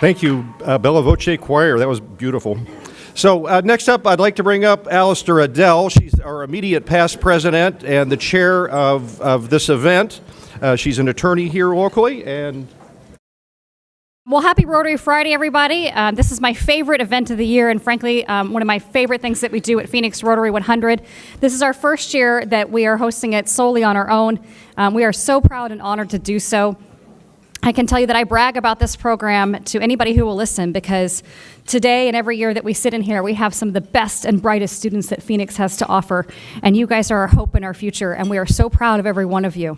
Thank you, Bella Voce Choir. That was beautiful. So next up, I'd like to bring up Alistair Adele. She's our immediate past president and the chair of this event. She's an attorney here locally. And well, happy Rotary Friday, everybody. This is my favorite event of the year, and frankly, one of my favorite things that we do at Phoenix Rotary 100. This is our first year that we are hosting it solely on our own. We are so proud and honored to do so. I can tell you that I brag about this program to anybody who will listen, because today and every year that we sit in here, we have some of the best and brightest students that Phoenix has to offer, and you guys are our hope and our future, and we are so proud of every one of you.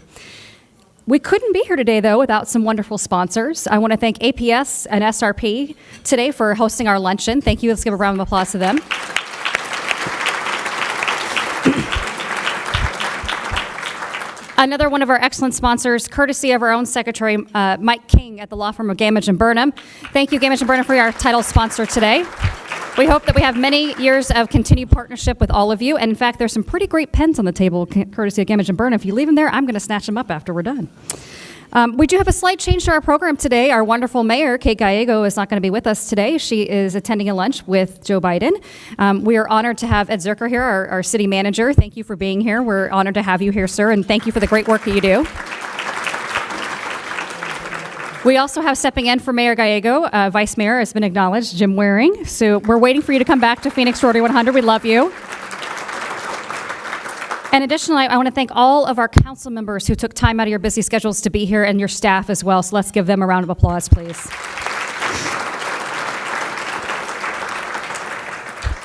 We couldn't be here today, though, without some wonderful sponsors. I want to thank APS and SRP today for hosting our luncheon. Thank you. Let's give a round of applause to them. Another one of our excellent sponsors, courtesy of our own secretary, Mike King at the law firm of Gamage and Burnham. Thank you, Gamage and Burnham, for our title sponsor today. We hope that we have many years of continued partnership with all of you. And in fact, there's some pretty great pens on the table, courtesy of Gamage and Burnham. If you leave them there, I'm going to snatch them up after we're done. We do have a slight change to our program today. Our wonderful mayor, Kate Gallego, is not going to be with us today. She is attending a lunch with Joe Biden. We are honored to have Ed Zerker here, our city manager. Thank you for being here. We're honored to have you here, sir, and thank you for the great work that you do. We also have stepping in for Mayor Gallego, Vice Mayor has been acknowledged, Jim Waring. So we're waiting for you to come back to Phoenix Rotary 100. We love you. And additionally, I want to thank all of our council members who took time out of your busy schedules to be here, and your staff as well. So let's give them a round of applause, please.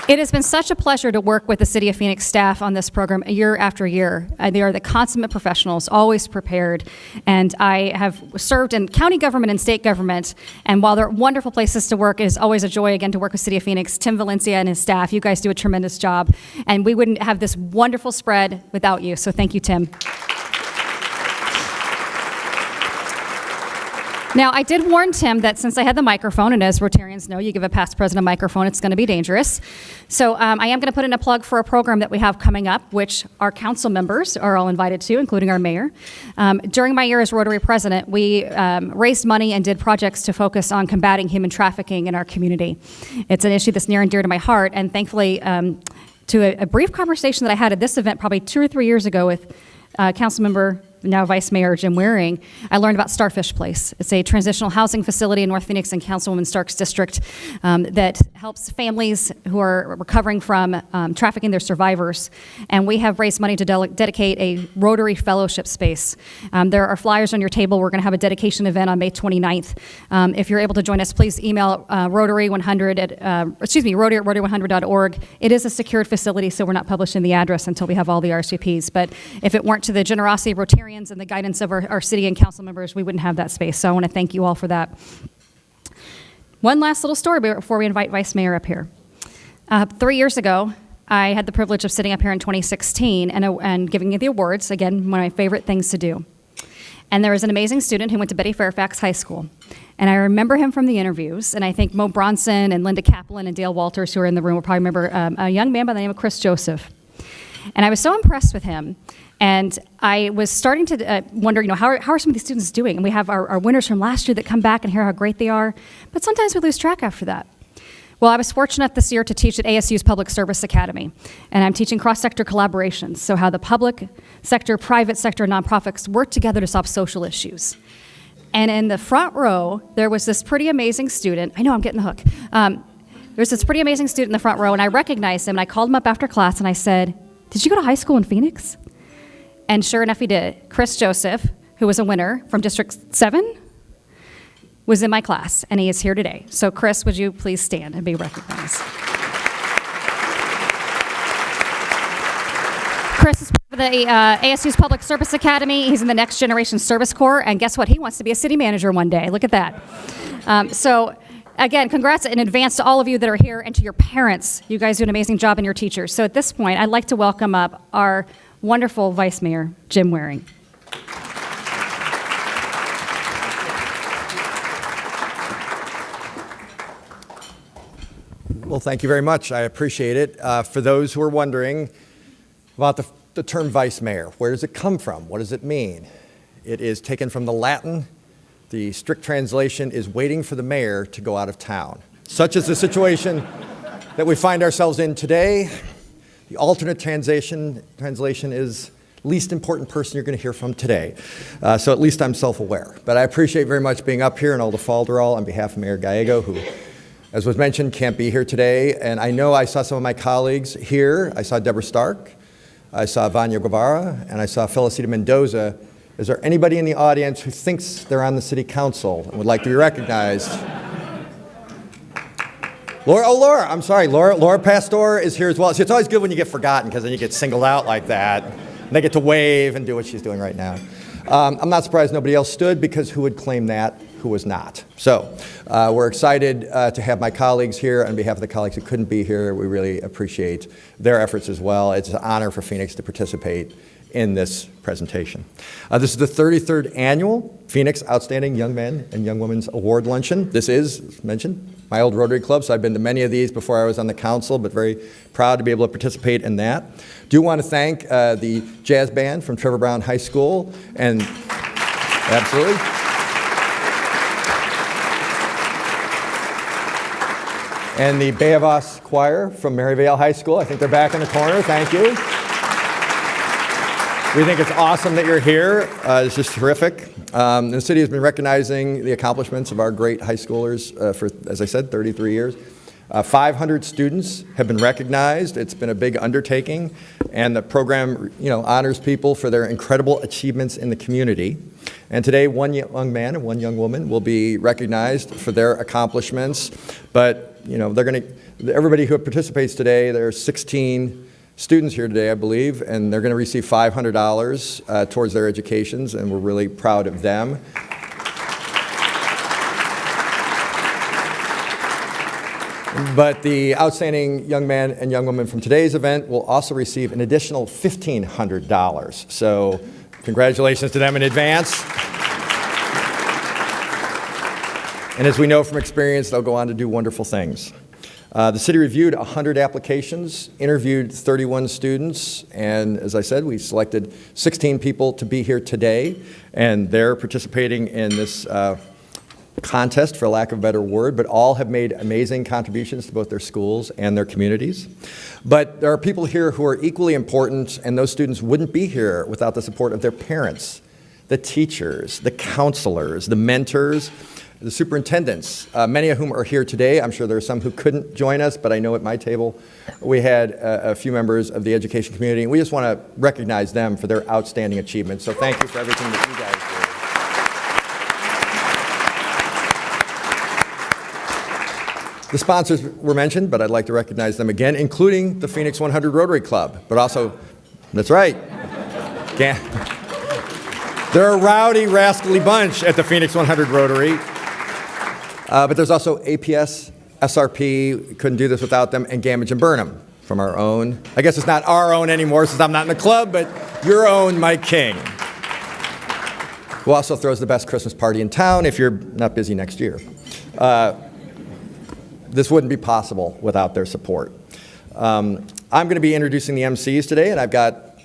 It has been such a pleasure to work with the City of Phoenix staff on this program year after year. They are the consummate professionals, always prepared. And I have served in county government and state government. And while they're wonderful places to work, it is always a joy, again, to work with City of Phoenix. Tim Valencia and his staff, you guys do a tremendous job. And we wouldn't have this wonderful spread without you. So thank you, Tim. Now, I did warn Tim that since I had the microphone, and as Rotarians know, you give a past president a microphone, it's going to be dangerous. So I am going to put in a plug for a program that we have coming up, which our council members are all invited to, including our mayor. During my year as Rotary president, we raised money and did projects to focus on combating human trafficking in our community. It's an issue that's near and dear to my heart, and thankfully, to a brief conversation that I had at this event probably 2 or 3 years ago with council member, now Vice Mayor Jim Waring, I learned about Starfish Place. It's a transitional housing facility in North Phoenix and Councilwoman Stark's district that helps families who are recovering from trafficking their survivors. And we have raised money to dedicate a Rotary Fellowship space. There are flyers on your table. We're going to have a dedication event on May 29th. If you're able to join us, please email Rotary100 at, Rotary at Rotary100.org. It is a secured facility, so we're not publishing the address until we have all the RSVPs. But if it weren't to the generosity of Rotarians and the guidance of our city and council members, we wouldn't have that space. So I want to thank you all for that. One last little story before we invite Vice Mayor up here. 3 years ago, I had the privilege of sitting up here in 2016 and giving you the awards, again, one of my favorite things to do. And there was an amazing student who went to Betty Fairfax High School. And I remember him from the interviews, and I think Mo Bronson and Linda Kaplan and Dale Walters, who are in the room, will probably remember a young man by the name of Chris Joseph. And I was so impressed with him. And I was starting to wonder, how are some of these students doing? And we have our winners from last year that come back and hear how great they are. But sometimes we lose track after that. Well, I was fortunate this year to teach at ASU's Public Service Academy. And I'm teaching cross-sector collaborations, so how the public sector, private sector, nonprofits work together to solve social issues. And in the front row, there was this pretty amazing student. I know, I'm getting the hook. There was this pretty amazing student in the front row, and I recognized him, and I called him up after class, and I said, "Did you go to high school in Phoenix?" And sure enough, he did. Chris Joseph, who was a winner from District 7, was in my class, and he is here today. So Chris, would you please stand and be recognized? Chris is part of the ASU's Public Service Academy. He's in the Next Generation Service Corps, and guess what? He wants to be a city manager one day. Look at that. So again, congrats in advance to all of you that are here, and to your parents. You guys do an amazing job, and your teachers. So at this point, I'd like to welcome up our wonderful Vice Mayor, Jim Waring. Well, thank you very much. I appreciate it. For those who are wondering about the term vice mayor, where does it come from? What does it mean? It is taken from the Latin The strict translation is waiting for the mayor to go out of town. Such is the situation that we find ourselves in today. The alternate translation is least important person you're going to hear from today. So at least I'm self-aware. But I appreciate very much being up here in Old Falderall on behalf of Mayor Gallego, who, as was mentioned, can't be here today. And I know I saw some of my colleagues here. I saw Deborah Stark, I saw Vanya Guevara, and I saw Felicita Mendoza. Is there anybody in the audience who thinks they're on the city council and would like to be recognized? Laura, I'm sorry, Laura Pastor is here as well. See, it's always good when you get forgotten, because then you get singled out like that. And they get to wave and do what she's doing right now. I'm not surprised nobody else stood, because who would claim that? Who was not? So we're excited to have my colleagues here. On behalf of the colleagues who couldn't be here, we really appreciate their efforts as well. It's an honor for Phoenix to participate in this presentation. This is the 33rd annual Phoenix Outstanding Young Men and Young Women's Award Luncheon. This is, as mentioned, my old Rotary Club, so I've been to many of these before I was on the council, but very proud to be able to participate in that. Do want to thank the jazz band from Trevor Brown High School, and absolutely. And the Bayavas Choir from Maryvale High School. I think they're back in the corner. Thank you. We think it's awesome that you're here. It's just terrific. The city has been recognizing the accomplishments of our great high schoolers for, as I said, 33 years. 500 students have been recognized. It's been a big undertaking, and the program, honors people for their incredible achievements in the community. And today, one young man and one young woman will be recognized for their accomplishments. But everybody who participates today, there are 16 students here today, I believe, and they're going to receive $500 towards their educations, and we're really proud of them. But the outstanding young man and young woman from today's event will also receive an additional $1,500. So congratulations to them in advance. And as we know from experience, they'll go on to do wonderful things. The city reviewed 100 applications, interviewed 31 students, and as I said, we selected 16 people to be here today, and they're participating in this contest, for lack of a better word, but all have made amazing contributions to both their schools and their communities. But there are people here who are equally important, and those students wouldn't be here without the support of their parents, the teachers, the counselors, the mentors, the superintendents, many of whom are here today. I'm sure there are some who couldn't join us, but I know at my table we had a few members of the education community, and we just want to recognize them for their outstanding achievements. So thank you for everything that you guys did. The sponsors were mentioned, but I'd like to recognize them again, including the Phoenix 100 Rotary Club, but also, that's right, they're a rowdy, rascally bunch at the Phoenix 100 Rotary. But there's also APS, SRP, couldn't do this without them, and Gamage and Burnham from our own. I guess it's not our own anymore since I'm not in the club, but your own Mike King, who also throws the best Christmas party in town if you're not busy next year. This wouldn't be possible without their support. I'm going to be introducing the MCs today, and I've got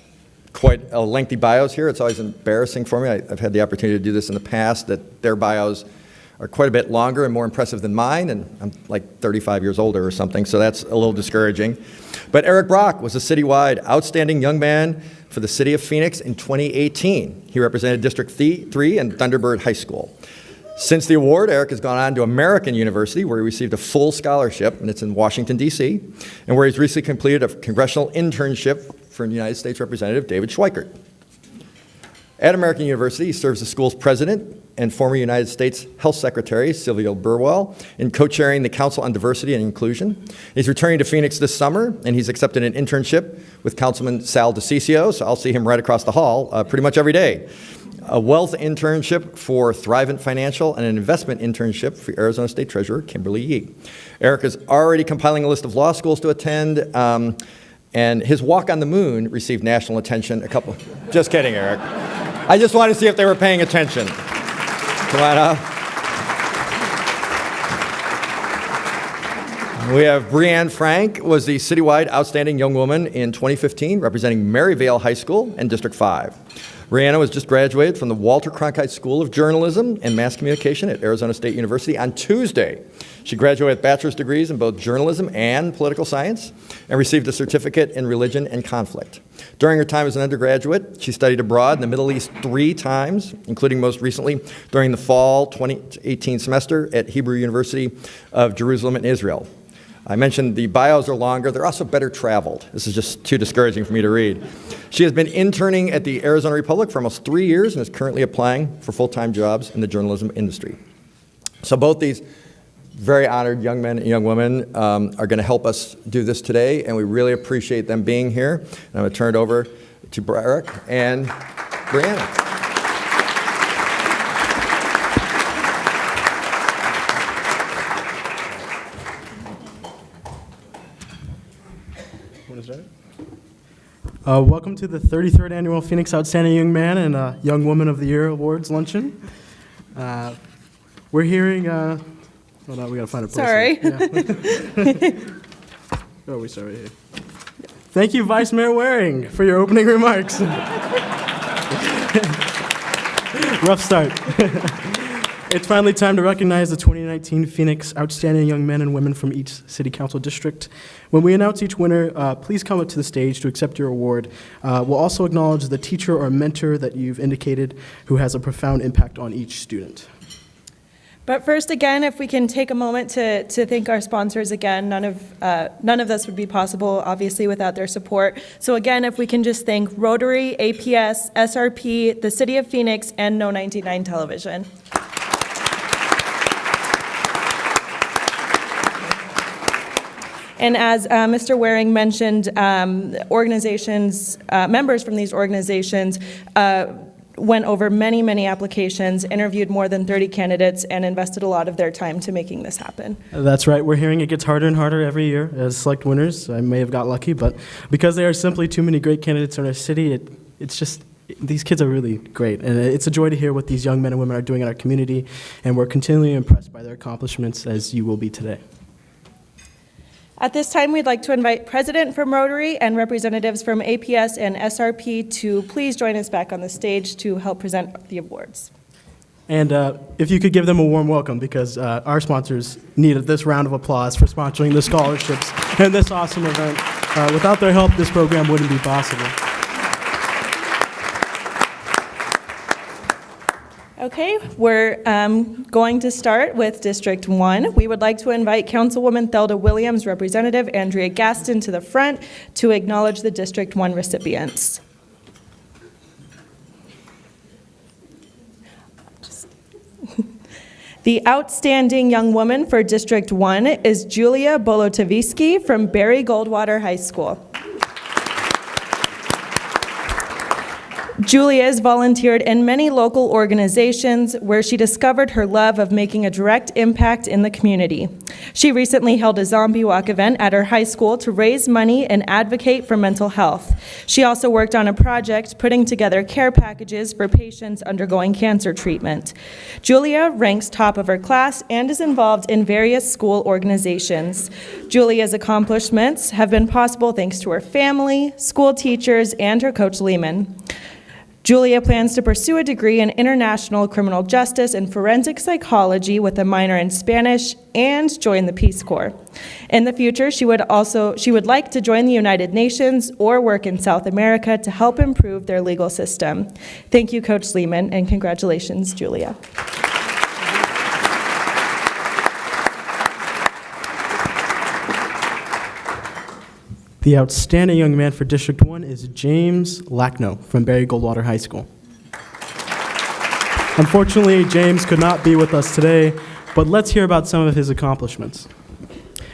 quite a lengthy bios here. It's always embarrassing for me. I've had the opportunity to do this in the past, that their bios are quite a bit longer and more impressive than mine, and I'm like 35 years older or something, so that's a little discouraging. But Eric Brock was a citywide outstanding young man for the city of Phoenix in 2018. He represented District 3 and Thunderbird High School. Since the award, Eric has gone on to American University, where he received a full scholarship, and it's in Washington, D.C., and where he's recently completed a congressional internship for United States Representative David Schweikert. At American University, he serves the school's president and former United States Health Secretary, Sylvia Burwell, in co-chairing the Council on Diversity and Inclusion. He's returning to Phoenix this summer, and he's accepted an internship with Councilman Sal DeCiccio, so I'll see him right across the hall pretty much every day. A wealth internship for Thrivent Financial, and an investment internship for Arizona State Treasurer Kimberly Yee. Eric is already compiling a list of law schools to attend, and his walk on the moon received national attention just kidding, Eric. I just wanted to see if they were paying attention. Come on up. We have Breanne Frank, was the citywide Outstanding Young Woman in 2015, representing Maryvale High School and District 5. Brianna was just graduated from the Walter Cronkite School of Journalism and Mass Communication at Arizona State University on Tuesday. She graduated with bachelor's degrees in both journalism and political science and received a certificate in religion and conflict. During her time as an undergraduate, she studied abroad in the Middle East 3 times, including most recently during the fall 2018 semester at Hebrew University of Jerusalem in Israel. I mentioned the bios are longer. They're also better traveled. This is just too discouraging for me to read. She has been interning at the Arizona Republic for almost 3 years and is currently applying for full-time jobs in the journalism industry. So both these very honored young men and young women are going to help us do this today, and we really appreciate them being here. And I'm going to turn it over to Barack and Brianna. Welcome to the 33rd Annual Phoenix Outstanding Young Man and Young Woman of the Year Awards Luncheon. We're hearing, hold on, we gotta find a place. Sorry. Yeah. Oh, we start right here. Thank you, Vice Mayor Waring, for your opening remarks. Rough start. It's finally time to recognize the 2019 Phoenix Outstanding Young Men and Women from each City Council District. When we announce each winner, please come up to the stage to accept your award. We'll also acknowledge the teacher or mentor that you've indicated who has a profound impact on each student. But first, again, if we can take a moment to thank our sponsors again. None of this would be possible, obviously, without their support. So again, if we can just thank Rotary, APS, SRP, the City of Phoenix, and No 99 Television. And as Mr. Waring mentioned, organizations, members from these organizations went over many, many applications, interviewed more than 30 candidates, and invested a lot of their time to making this happen. That's right. We're hearing it gets harder and harder every year as select winners. I may have got lucky, but because there are simply too many great candidates in our city, it's just, these kids are really great. And it's a joy to hear what these young men and women are doing in our community, and we're continually impressed by their accomplishments, as you will be today. At this time, we'd like to invite President from Rotary and representatives from APS and SRP to please join us back on the stage to help present the awards. And if you could give them a warm welcome, because our sponsors needed this round of applause for sponsoring the scholarships and this awesome event. Without their help, this program wouldn't be possible. Okay, we're going to start with District 1. We would like to invite Councilwoman Thelda Williams, Representative Andrea Gaston to the front to acknowledge the District 1 recipients. The outstanding young woman for District 1 is Julia Bolotovisky from Barry Goldwater High School. Julia has volunteered in many local organizations where she discovered her love of making a direct impact in the community. She recently held a zombie walk event at her high school to raise money and advocate for mental health. She also worked on a project putting together care packages for patients undergoing cancer treatment. Julia ranks top of her class and is involved in various school organizations. Julia's accomplishments have been possible thanks to her family, school teachers, and her coach Lehman. Julia plans to pursue a degree in international criminal justice and forensic psychology with a minor in Spanish and join the Peace Corps. In the future, she would like to join the United Nations or work in South America to help improve their legal system. Thank you, Coach Lehman, and congratulations, Julia. The outstanding young man for District 1 is James Lackno from Barry Goldwater High School. Unfortunately, James could not be with us today, but let's hear about some of his accomplishments.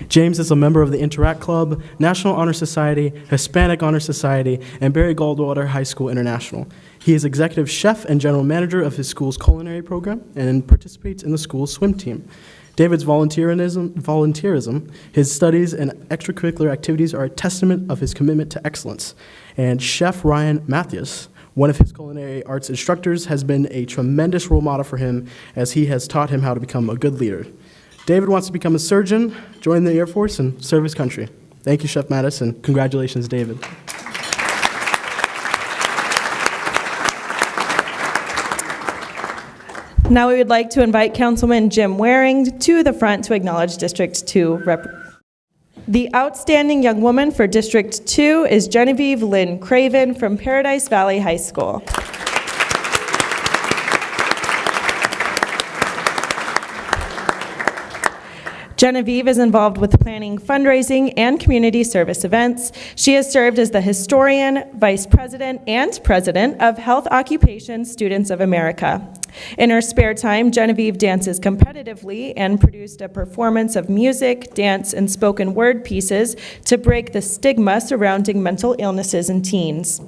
James is a member of the Interact Club, National Honor Society, Hispanic Honor Society, and Barry Goldwater High School International. He is executive chef and general manager of his school's culinary program and participates in the school's swim team. David's volunteerism, his studies, and extracurricular activities are a testament of his commitment to excellence. And Chef Ryan Matthews, one of his culinary arts instructors, has been a tremendous role model for him as he has taught him how to become a good leader. David wants to become a surgeon, join the Air Force, and serve his country. Thank you, Chef Mattis, and congratulations, David. Now we would like to invite Councilman Jim Waring to the front to acknowledge District 2 The outstanding young woman for District 2 is Genevieve Lynn Craven from Paradise Valley High School. Genevieve is involved with planning, fundraising, and community service events. She has served as the historian, vice president, and president of Health Occupation Students of America. In her spare time, Genevieve dances competitively and produced a performance of music, dance, and spoken word pieces to break the stigma surrounding mental illnesses in teens.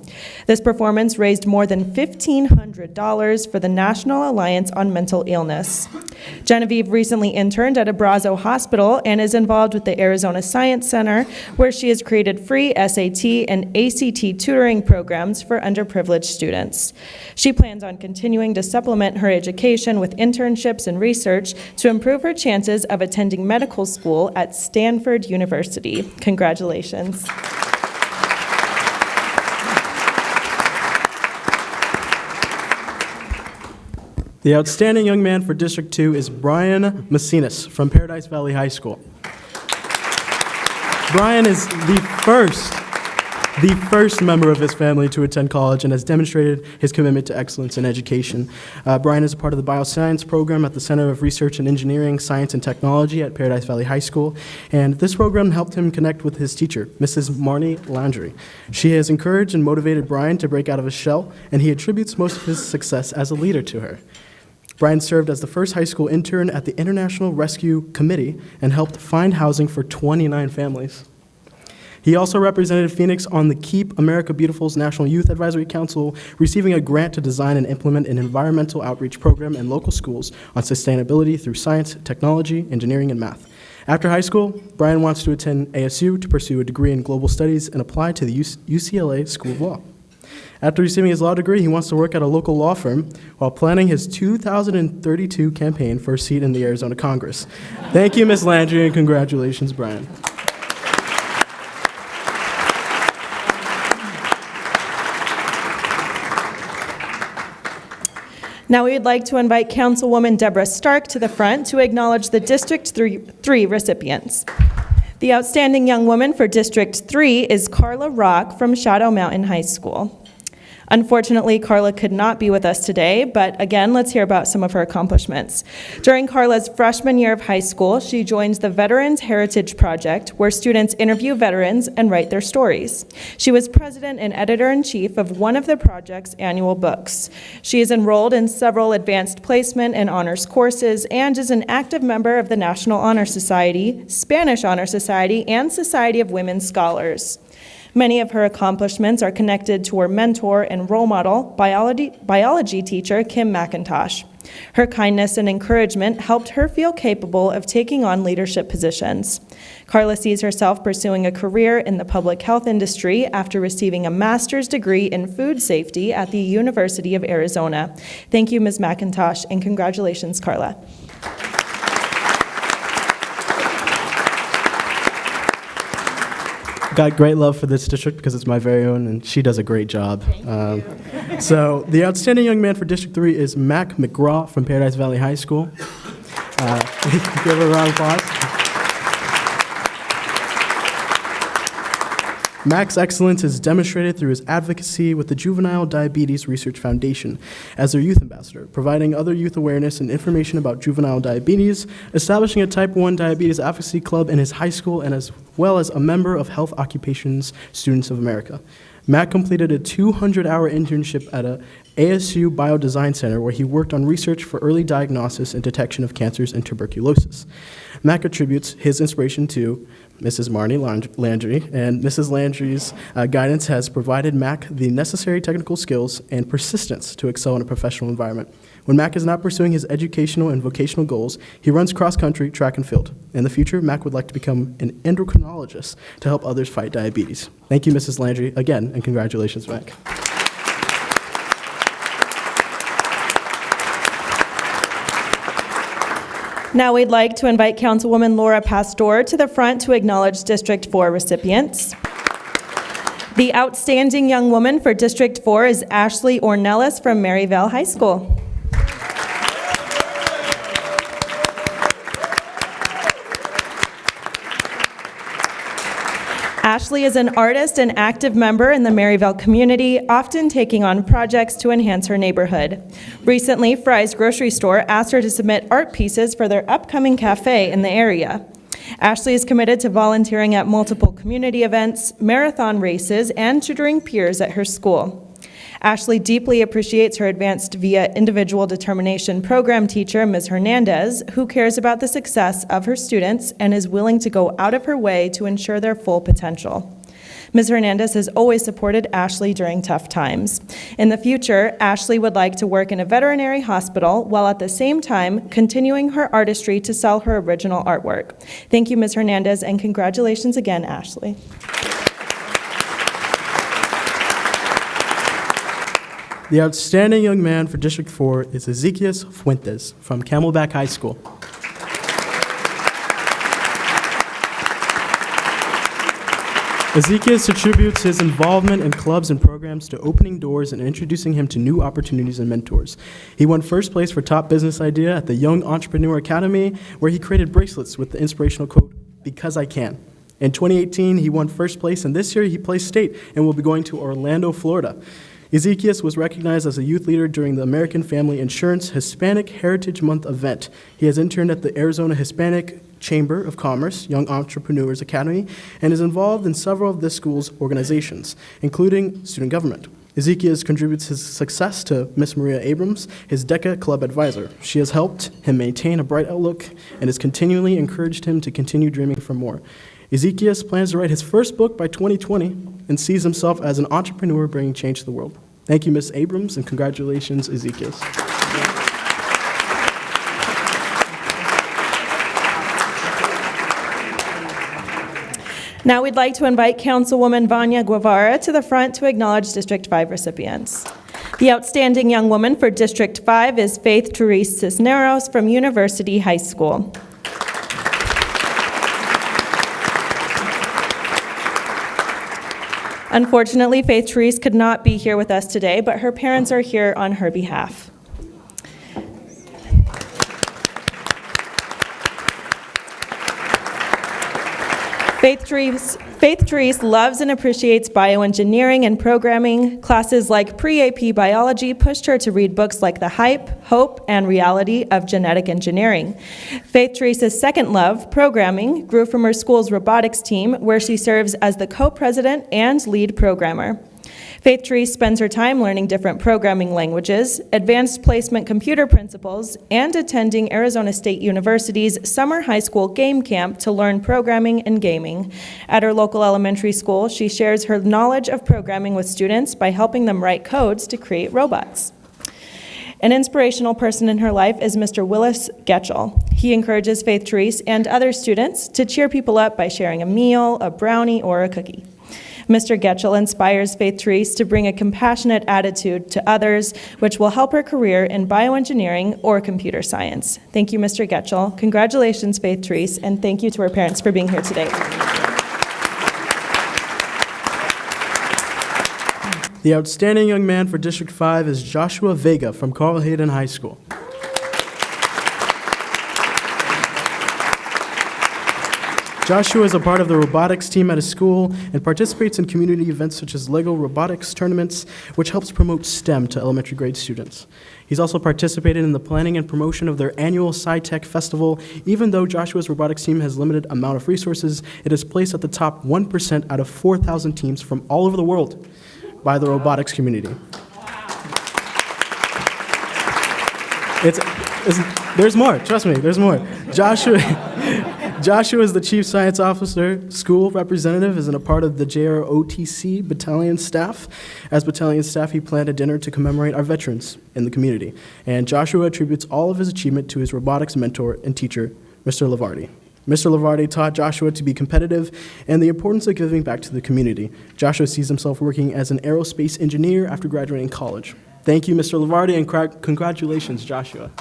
This performance raised more than $1,500 for the National Alliance on Mental Illness. Genevieve recently interned at Abrazo Hospital and is involved with the Arizona Science Center, where she has created free SAT and ACT tutoring programs for underprivileged students. She plans on continuing to supplement her education with internships and research to improve her chances of attending medical school at Stanford University. Congratulations. The outstanding young man for District 2 is Brian Macinas from Paradise Valley High School. Brian is the first member of his family to attend college and has demonstrated his commitment to excellence in education. Brian is a part of the bioscience program at the Center of Research and Engineering, Science and Technology at Paradise Valley High School, and this program helped him connect with his teacher, Mrs. Marnie Landry. She has encouraged and motivated Brian to break out of his shell, and he attributes most of his success as a leader to her. Brian served as the first high school intern at the International Rescue Committee and helped find housing for 29 families. He also represented Phoenix on the Keep America Beautiful's National Youth Advisory Council, receiving a grant to design and implement an environmental outreach program in local schools on sustainability through science, technology, engineering, and math. After high school, Brian wants to attend ASU to pursue a degree in global studies and apply to the UCLA School of Law. After receiving his law degree, he wants to work at a local law firm while planning his 2032 campaign for a seat in the Arizona Congress. Thank you, Ms. Landry, and congratulations, Brian. Now we would like to invite Councilwoman Deborah Stark to the front to acknowledge the District 3 recipients. The outstanding young woman for District 3 is Carla Rock from Shadow Mountain High School. Unfortunately, Carla could not be with us today, but again, let's hear about some of her accomplishments. During Carla's freshman year of high school, she joins the Veterans Heritage Project, where students interview veterans and write their stories. She was president and editor-in-chief of one of the project's annual books. She is enrolled in several advanced placement and honors courses and is an active member of the National Honor Society, Spanish Honor Society, and Society of Women Scholars. Many of her accomplishments are connected to her mentor and role model, biology teacher Kim McIntosh. Her kindness and encouragement helped her feel capable of taking on leadership positions. Carla sees herself pursuing a career in the public health industry after receiving a master's degree in food safety at the University of Arizona. Thank you, Ms. McIntosh, and congratulations, Carla. Got great love for this district because it's my very own, and she does a great job. So the outstanding young man for District 3 is Mac McGraw from Paradise Valley High School. Give her a round of applause. Mac's excellence is demonstrated through his advocacy with the Juvenile Diabetes Research Foundation as their youth ambassador, providing other youth awareness and information about juvenile diabetes, establishing a type 1 diabetes advocacy club in his high school, and as well as a member of Health Occupations Students of America. Mac completed a 200-hour internship at a ASU Biodesign Center where he worked on research for early diagnosis and detection of cancers and tuberculosis. Mac attributes his inspiration to Mrs. Marnie Landry, and Mrs. Landry's guidance has provided Mac the necessary technical skills and persistence to excel in a professional environment. When Mac is not pursuing his educational and vocational goals, he runs cross-country, track, and field. In the future, Mac would like to become an endocrinologist to help others fight diabetes. Thank you, Mrs. Landry, again, and congratulations, Mac. Now we'd like to invite Councilwoman Laura Pastor to the front to acknowledge District 4 recipients. The outstanding young woman for District 4 is Ashley Ornelas from Maryvale High School. Ashley is an artist and active member in the Maryvale community, often taking on projects to enhance her neighborhood. Recently, Fry's grocery store asked her to submit art pieces for their upcoming cafe in the area. Ashley is committed to volunteering at multiple community events, marathon races, and tutoring peers at her school. Ashley deeply appreciates her advanced via individual determination program teacher, Ms. Hernandez, who cares about the success of her students and is willing to go out of her way to ensure their full potential. Ms. Hernandez has always supported Ashley during tough times. In the future, Ashley would like to work in a veterinary hospital while at the same time continuing her artistry to sell her original artwork. Thank you, Ms. Hernandez, and congratulations again, Ashley. The outstanding young man for District 4 is Ezequiel Fuentes from Camelback High School. Ezequiel attributes his involvement in clubs and programs to opening doors and introducing him to new opportunities and mentors. He won first place for top business idea at the Young Entrepreneur Academy, where he created bracelets with the inspirational quote, "Because I can." In 2018, he won first place, and this year he placed state and will be going to Orlando, Florida. Ezequiel was recognized as a youth leader during the American Family Insurance Hispanic Heritage Month event. He has interned at the Arizona Hispanic Chamber of Commerce Young Entrepreneurs Academy and is involved in several of this school's organizations, including student government. Ezequiel contributes his success to Miss Maria Abrams, his DECA club advisor. She has helped him maintain a bright outlook and has continually encouraged him to continue dreaming for more. Ezequiel plans to write his first book by 2020 and sees himself as an entrepreneur bringing change to the world. Thank you, Ms. Abrams, and congratulations, Ezequiel. Now we'd like to invite Councilwoman Vania Guevara to the front to acknowledge District 5 recipients. The outstanding young woman for District 5 is Faith Therese Cisneros from University High School. Unfortunately, Faith Therese could not be here with us today, but her parents are here on her behalf. Faith Therese loves and appreciates bioengineering and programming. Classes like pre-AP biology pushed her to read books like The Hype, Hope, and Reality of Genetic Engineering. Faith Therese's second love, programming, grew from her school's robotics team, where she serves as the co-president and lead programmer. Faith Therese spends her time learning different programming languages, advanced placement computer principles, and attending Arizona State University's summer high school game camp to learn programming and gaming. At her local elementary school, she shares her knowledge of programming with students by helping them write codes to create robots. An inspirational person in her life is Mr. Willis Getchell. He encourages Faith Therese and other students to cheer people up by sharing a meal, a brownie, or a cookie. Mr. Getchell inspires Faith Therese to bring a compassionate attitude to others, which will help her career in bioengineering or computer science. Thank you, Mr. Getchell. Congratulations, Faith Therese, and thank you to her parents for being here today. The outstanding young man for District 5 is Joshua Vega from Carl Hayden High School. Joshua is a part of the robotics team at his school and participates in community events such as LEGO robotics tournaments, which helps promote STEM to elementary grade students. He's also participated in the planning and promotion of their annual SciTech Festival. Even though Joshua's robotics team has limited amount of resources, it is placed at the top 1% out of 4,000 teams from all over the world by the robotics community. There's more, trust me, there's more. Joshua is the Chief Science Officer, school representative, is a part of the JROTC battalion staff. As battalion staff, he planned a dinner to commemorate our veterans in the community. And Joshua attributes all of his achievement to his robotics mentor and teacher, Mr. Lavardi. Mr. Lavardi taught Joshua to be competitive and the importance of giving back to the community. Joshua sees himself working as an aerospace engineer after graduating college. Thank you, Mr. Lavardi, and congratulations, Joshua.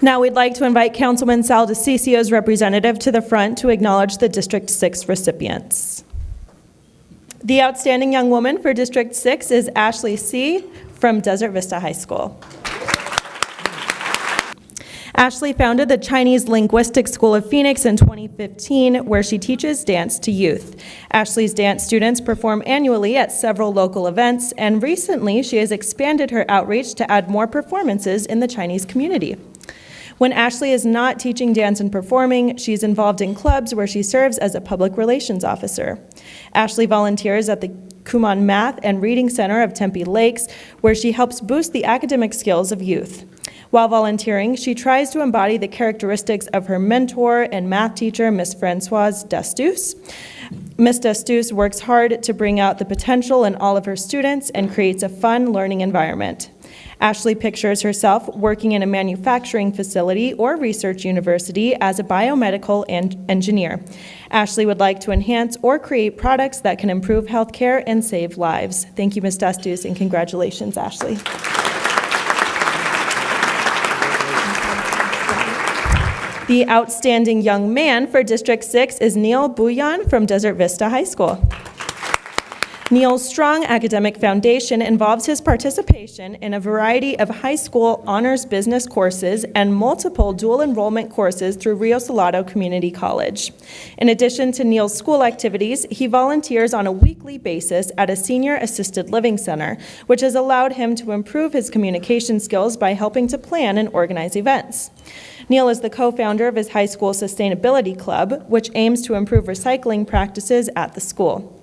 Now we'd like to invite Councilman Sal DeCicio's representative to the front to acknowledge the District 6 recipients. The outstanding young woman for District 6 is Ashley C. from Desert Vista High School. Ashley founded the Chinese Linguistic School of Phoenix in 2015, where she teaches dance to youth. Ashley's dance students perform annually at several local events, and recently she has expanded her outreach to add more performances in the Chinese community. When Ashley is not teaching dance and performing, she's involved in clubs where she serves as a public relations officer. Ashley volunteers at the Kumon Math and Reading Center of Tempe Lakes, where she helps boost the academic skills of youth. While volunteering, she tries to embody the characteristics of her mentor and math teacher, Miss Françoise Dastus. Miss Dastus works hard to bring out the potential in all of her students and creates a fun learning environment. Ashley pictures herself working in a manufacturing facility or research university as a biomedical engineer. Ashley would like to enhance or create products that can improve healthcare and save lives. Thank you, Ms. Dastus, and congratulations, Ashley. The outstanding young man for District 6 is Neil Bouillon from Desert Vista High School. Neil's strong academic foundation involves his participation in a variety of high school honors business courses and multiple dual enrollment courses through Rio Salado Community College. In addition to Neil's school activities, he volunteers on a weekly basis at a senior assisted living center, which has allowed him to improve his communication skills by helping to plan and organize events. Neil is the co-founder of his high school sustainability club, which aims to improve recycling practices at the school.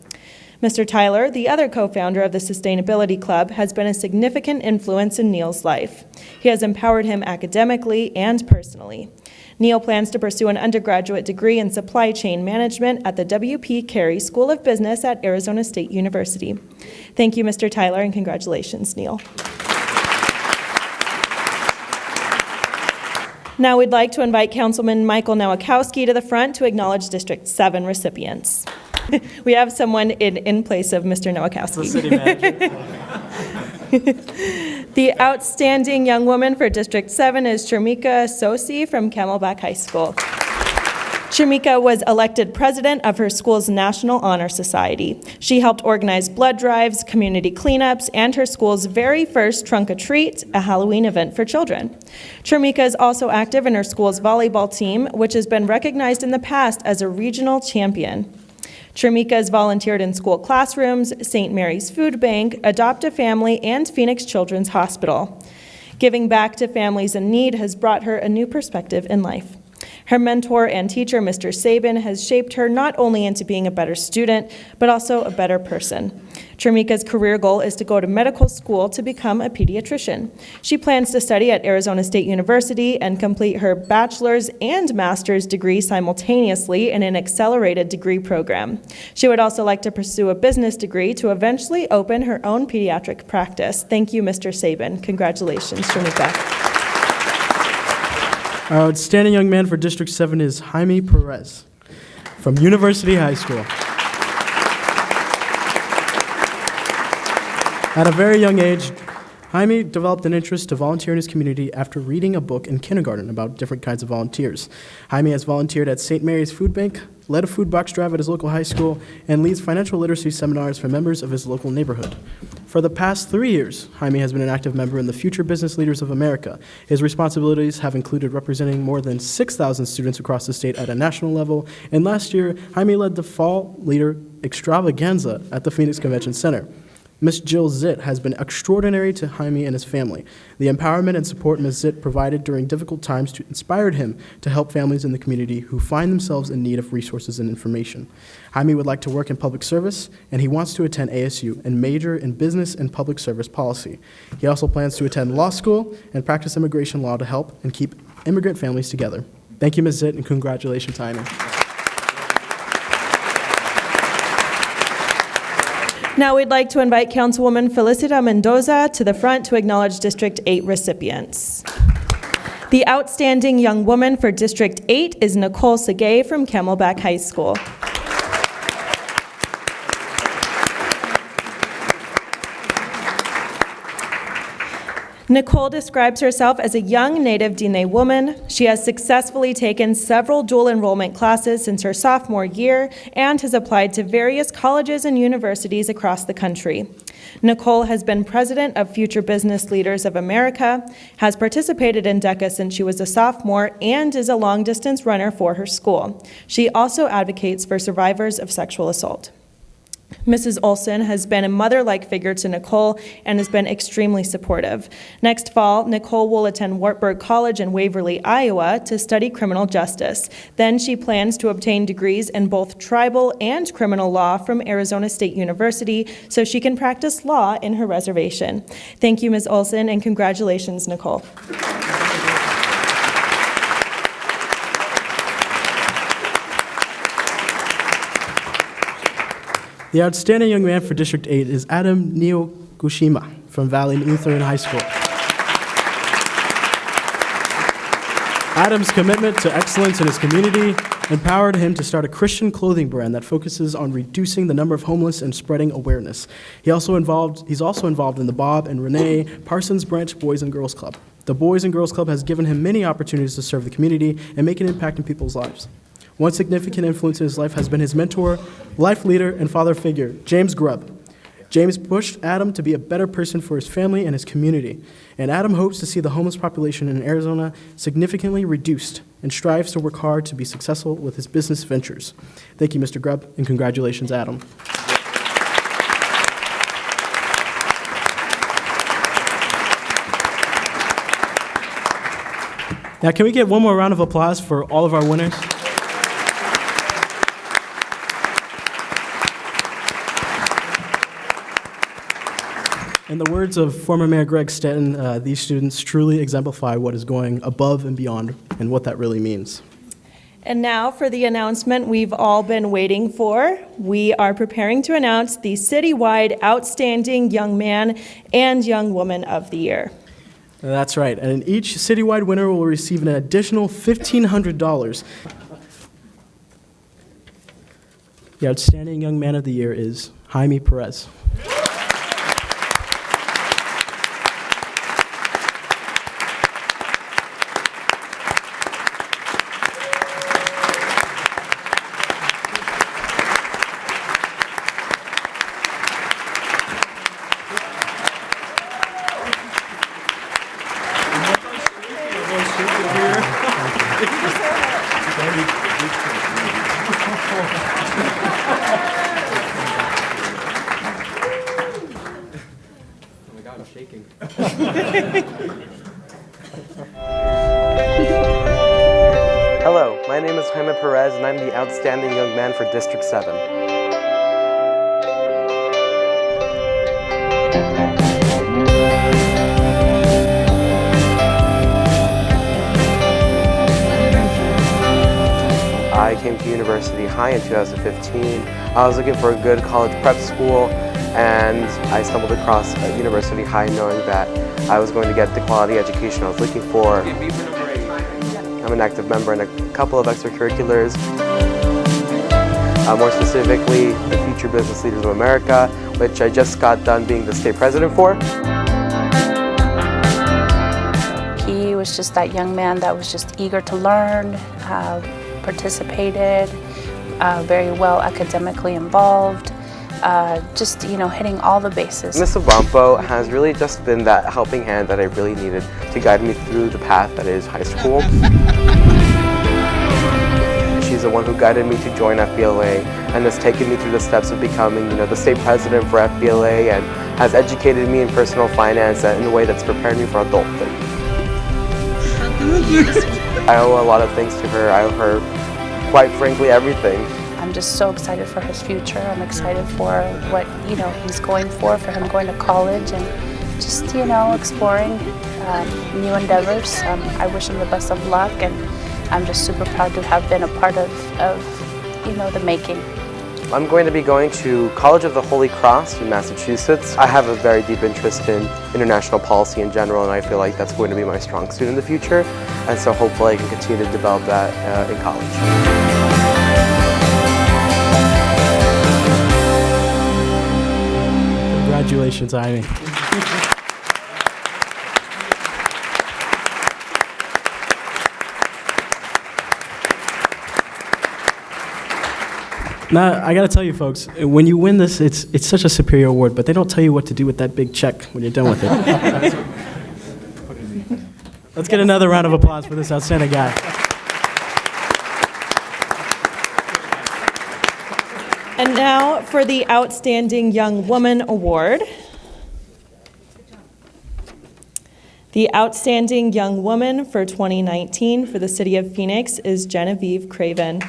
Mr. Tyler, the other co-founder of the Sustainability Club, has been a significant influence in Neil's life. He has empowered him academically and personally. Neil plans to pursue an undergraduate degree in supply chain management at the W.P. Carey School of Business at Arizona State University. Thank you, Mr. Tyler, and congratulations, Neil. Now we'd like to invite Councilman Michael Nowakowski to the front to acknowledge District 7 recipients. We have someone in place of Mr. Nowakowski. The city manager. The outstanding young woman for District 7 is Chermika Sosi from Camelback High School. Chermika was elected president of her school's National Honor Society. She helped organize blood drives, community cleanups, and her school's very first Trunk or Treat, a Halloween event for children. Chermika is also active in her school's volleyball team, which has been recognized in the past as a regional champion. Chermika has volunteered in school classrooms, St. Mary's Food Bank, Adopt a Family, and Phoenix Children's Hospital. Giving back to families in need has brought her a new perspective in life. Her mentor and teacher, Mr. Sabin, has shaped her not only into being a better student, but also a better person. Chermika's career goal is to go to medical school to become a pediatrician. She plans to study at Arizona State University and complete her bachelor's and master's degree simultaneously in an accelerated degree program. She would also like to pursue a business degree to eventually open her own pediatric practice. Thank you, Mr. Sabin. Congratulations, Chermika. Our outstanding young man for District 7 is Jaime Perez from University High School. At a very young age, Jaime developed an interest to volunteer in his community after reading a book in kindergarten about different kinds of volunteers. Jaime has volunteered at St. Mary's Food Bank, led a food box drive at his local high school, and leads financial literacy seminars for members of his local neighborhood. For the past 3 years, Jaime has been an active member in the Future Business Leaders of America. His responsibilities have included representing more than 6,000 students across the state at a national level, and last year, Jaime led the Fall Leader Extravaganza at the Phoenix Convention Center. Ms. Jill Zitt has been extraordinary to Jaime and his family. The empowerment and support Ms. Zitt provided during difficult times inspired him to help families in the community who find themselves in need of resources and information. Jaime would like to work in public service, and he wants to attend ASU and major in business and public service policy. He also plans to attend law school and practice immigration law to help and keep immigrant families together. Thank you, Ms. Zitt, and congratulations, Jaime. Now we'd like to invite Councilwoman Felicita Mendoza to the front to acknowledge District 8 recipients. The outstanding young woman for District 8 is Nicole Segay from Camelback High School. Nicole describes herself as a young Native Diné woman. She has successfully taken several dual enrollment classes since her sophomore year and has applied to various colleges and universities across the country. Nicole has been president of Future Business Leaders of America, has participated in DECA since she was a sophomore, and is a long-distance runner for her school. She also advocates for survivors of sexual assault. Mrs. Olson has been a mother-like figure to Nicole and has been extremely supportive. Next fall, Nicole will attend Wartburg College in Waverly, Iowa to study criminal justice. Then she plans to obtain degrees in both tribal and criminal law from Arizona State University so she can practice law in her reservation. Thank you, Ms. Olson, and congratulations, Nicole. The outstanding young man for District 8 is Adam Niogushima from Valley Lutheran High School. Adam's commitment to excellence in his community empowered him to start a Christian clothing brand that focuses on reducing the number of homeless and spreading awareness. He's also involved in the Bob and Renee Parsons Branch Boys and Girls Club. The Boys and Girls Club has given him many opportunities to serve the community and make an impact in people's lives. One significant influence in his life has been his mentor, life leader, and father figure, James Grubb. James pushed Adam to be a better person for his family and his community, and Adam hopes to see the homeless population in Arizona significantly reduced and strives to work hard to be successful with his business ventures. Thank you, Mr. Grubb, and congratulations, Adam. Now, can we get one more round of applause for all of our winners? In the words of former Mayor Greg Stanton, these students truly exemplify what is going above and beyond and what that really means. And now for the announcement we've all been waiting for. We are preparing to announce the citywide Outstanding Young Man and Young Woman of the Year. That's right, and each citywide winner will receive an additional $1,500. The Outstanding Young Man of the Year is Jaime Perez. Hello, my name is Jaime Perez, and I'm the Outstanding Young Man for District 7. I came to University High in 2015. I was looking for a good college prep school, and I stumbled across University High knowing that I was going to get the quality education I was looking for. I'm an active member in a couple of extracurriculars, more specifically the Future Business Leaders of America, which I just got done being the state president for. He was just that young man that was just eager to learn, participated, very well academically involved, just, hitting all the bases. Ms. Obampo has really just been that helping hand that I really needed to guide me through the path that is high school. She's the one who guided me to join FBLA and has taken me through the steps of becoming, the state president for FBLA, and has educated me in personal finance in a way that's prepared me for adulthood. I owe a lot of things to her. I owe her, quite frankly, everything. I'm just so excited for his future. I'm excited for what, he's going for him going to college and just, exploring new endeavors. I wish him the best of luck, and I'm just super proud to have been a part of the making. I'm going to be going to College of the Holy Cross in Massachusetts. I have a very deep interest in international policy in general, and I feel like that's going to be my strong suit in the future. And so hopefully I can continue to develop that in college. Congratulations, Jaime. Now, I got to tell you, folks, when you win this, it's such a superior award, but they don't tell you what to do with that big check when you're done with it. Let's get another round of applause for this outstanding guy. And now for the Outstanding Young Woman Award. The Outstanding Young Woman for 2019 for the City of Phoenix is Genevieve Craven.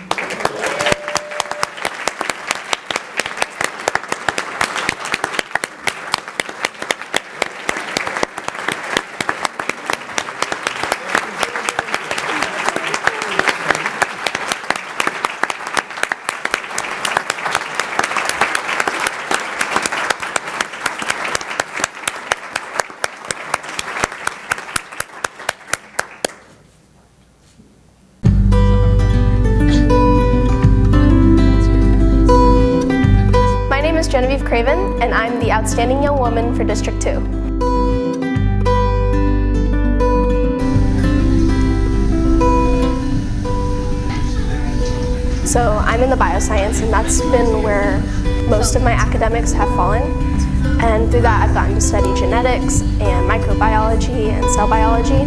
Genevieve Craven, and I'm the Outstanding Young Woman for District 2. So I'm in the bioscience, and that's been where most of my academics have fallen. And through that, I've gotten to study genetics and microbiology and cell biology,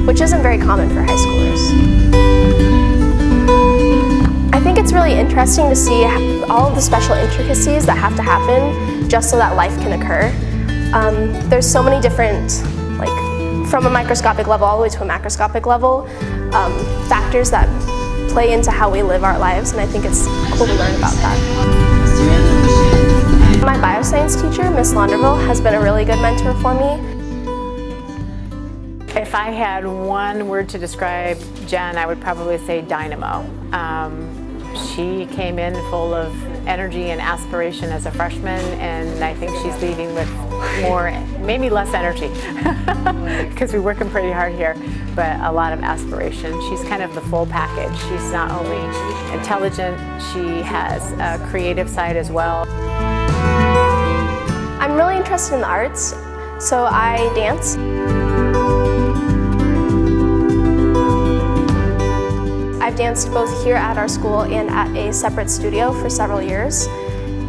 which isn't very common for high schoolers. I think it's really interesting to see all of the special intricacies that have to happen just so that life can occur. There's so many different, like from a microscopic level all the way to a macroscopic level, factors that play into how we live our lives, and I think it's cool to learn about that. My bioscience teacher, Miss Launderville, has been a really good mentor for me. If I had one word to describe Jen, I would probably say dynamo. She came in full of energy and aspiration as a freshman, and I think she's leaving with more, maybe less energy, because we're working pretty hard here, but a lot of aspiration. She's kind of the full package. She's not only intelligent, she has a creative side as well. I'm really interested in the arts, so I dance. I've danced both here at our school and at a separate studio for several years.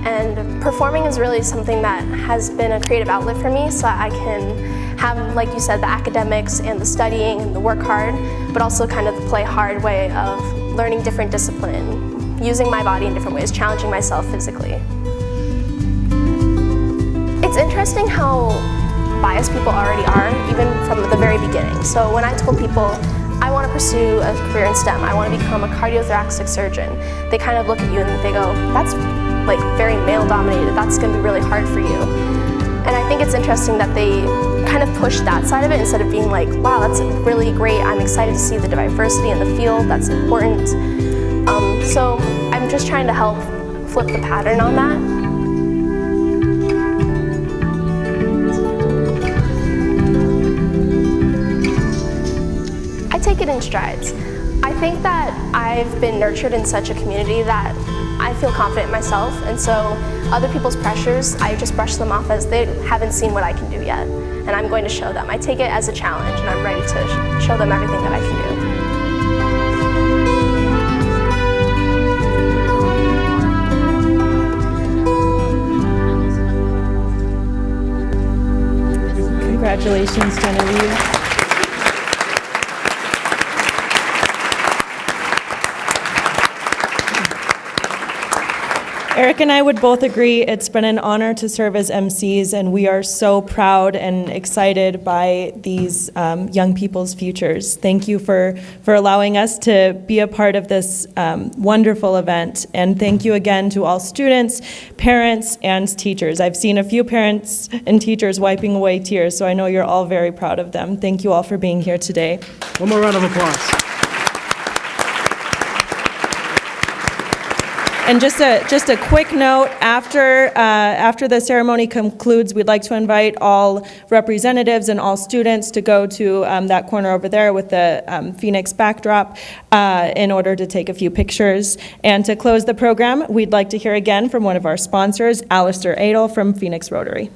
And performing is really something that has been a creative outlet for me, so that I can have, like you said, the academics and the studying and the work hard, but also kind of the play hard way of learning different discipline, using my body in different ways, challenging myself physically. It's interesting how biased people already are, even from the very beginning. So when I told people, I want to pursue a career in STEM, I want to become a cardiothoracic surgeon, they kind of look at you and they go, that's like very male dominated, that's going to be really hard for you. And I think it's interesting that they kind of push that side of it instead of being like, wow, that's really great, I'm excited to see the diversity in the field, that's important. So I'm just trying to help flip the pattern on that. I take it in strides. I think that I've been nurtured in such a community that I feel confident in myself, and so other people's pressures, I just brush them off as they haven't seen what I can do yet, and I'm going to show them. I take it as a challenge, and I'm ready to show them everything that I can do. Congratulations, Genevieve. Eric and I would both agree it's been an honor to serve as MCs, and we are so proud and excited by these young people's futures. Thank you for allowing us to be a part of this wonderful event, and thank you again to all students, parents, and teachers. I've seen a few parents and teachers wiping away tears, so I know you're all very proud of them. Thank you all for being here today. One more round of applause. And just a quick note, after the ceremony concludes, we'd like to invite all representatives and all students to go to that corner over there with the Phoenix backdrop in order to take a few pictures. And to close the program, we'd like to hear again from one of our sponsors, Alistair Adel from Phoenix Rotary.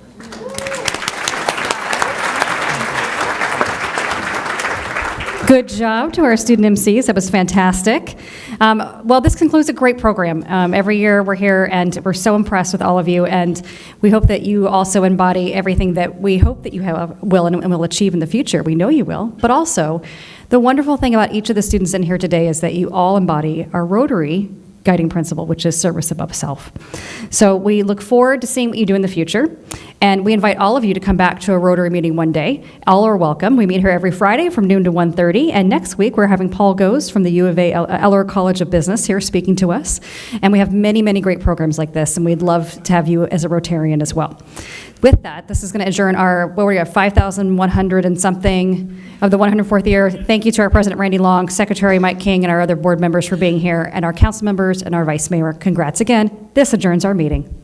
Good job to our student MCs. That was fantastic. Well, this concludes a great program. Every year we're here, and we're so impressed with all of you, and we hope that you also embody everything that we hope that you will and will achieve in the future. We know you will, but also the wonderful thing about each of the students in here today is that you all embody our Rotary guiding principle, which is service above self. So we look forward to seeing what you do in the future, and we invite all of you to come back to a Rotary meeting one day. All are welcome. We meet here every Friday from noon to 1:30, and next week we're having Paul Goes from the U of A Eller College of Business here speaking to us, and we have many, many great programs like this, and we'd love to have you as a Rotarian as well. With that, this is going to adjourn our, what were we at, 5,100 and something of the 104th year. Thank you to our President Randy Long, Secretary Mike King, and our other board members for being here, and our council members and our vice mayor. Congrats again. This adjourns our meeting.